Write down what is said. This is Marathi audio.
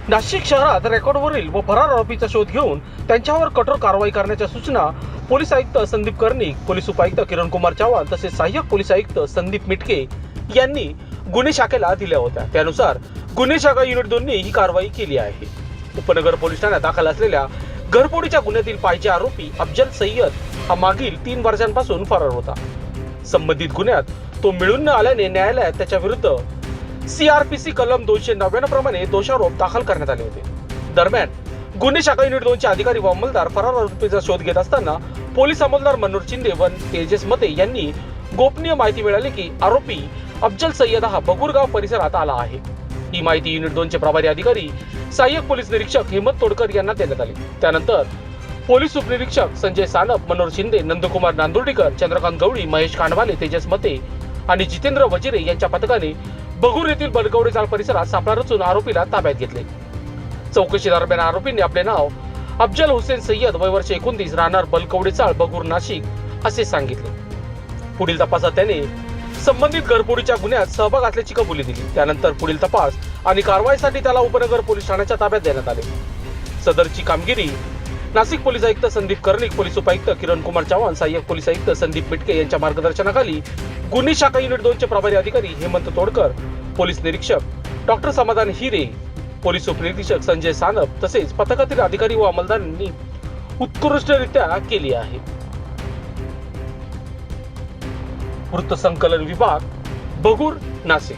नाशिक शहरात रेकॉर्डवरील व फरार आरोपीचा शोध घेऊन त्यांच्यावर कठोर कारवाई करण्याच्या सूचना पोलीस आयुक्त संदीप कर्णिक, पोलीस उपायुक्त किरण कुमार चव्हाण तसेच सहाय्यक पोलीस आयुक्त संदीप मिटके यांनी गुन्हे शाखेला दिल्या होत्या. त्यानुसार गुन्हे शाखा युनिट 2 ही कारवाई केली आहे. उपनगर पोलीस ठाण्यात दाखल असलेल्या घरफोडीच्या गुन्ह्यातील पायचे आरोपी अफजल सय्यद हा मागील 3 वर्षांपासून फरार होता. संबंधित गुन्ह्यात तो मिळून न आल्याने न्यायालयात त्याच्या विरुद्ध CRPC कलम 299 प्रमाणे दोषारोप दाखल करण्यात आले होते. दरम्यान गुन्हे शाखा युनिट 2 चे अधिकारी व अंमलदार फरार आरोपीचा शोध घेत असताना पोलीस अंमलदार मनोहर शिंदे व तेजस मते यांनी गोपनीय माहिती मिळाली की आरोपी अफजल सय्यद हा बगुरगाव परिसरात आला आहे. ही माहिती युनिट 2 चे प्रभारी अधिकारी सहाय्यक पोलीस निरीक्षक हेमंत तोडकर यांना देण्यात आली. त्यानंतर पोलीस उपनिरीक्षक संजय सानप, मनोहर शिंदे, नंदकुमार नांदुर्डीकर, चंद्रकांत गवळी, महेश कांडवाले, तेजस मते आणि जितेंद्र वजिरे यांच्या पथकाने बगूर येथील बलकवडे चाळ परिसरात सापळा रचून आरोपीला ताब्यात घेतले. चौकशी दरम्यान आरोपींनी आपले नाव अफजल हुसेन सय्यद, वय वर्ष 29, राहणार बलकवडे चाळ, बगूर, नाशिक असे सांगितले. पुढील तपासात त्याने संबंधित घरफोडीच्या गुन्ह्यात सहभाग असल्याची कबुली दिली. त्यानंतर पुढील तपास आणि कारवाईसाठी त्याला उपनगर पोलीस ठाण्याच्या ताब्यात देण्यात आले. सदरची कामगिरी नाशिक पोलीस आयुक्त संदीप कर्णिक, पोलीस उपायुक्त किरण कुमार चव्हाण, सहाय्यक पोलीस आयुक्त संदीप मिटके यांच्या मार्गदर्शनाखाली गुन्हे शाखा युनिट 2 चे प्रभारी अधिकारी हेमंत तोडकर, पोलीस निरीक्षक डॉक्टर समाधान हिरे, पोलीस उपनिरीक्षक संजय सानप तसेच पथकातील अधिकारी व अंमलदारांनी उत्कृष्टरित्या केली आहे. वृत्तसंकलन विभाग, बगूर, नाशिक.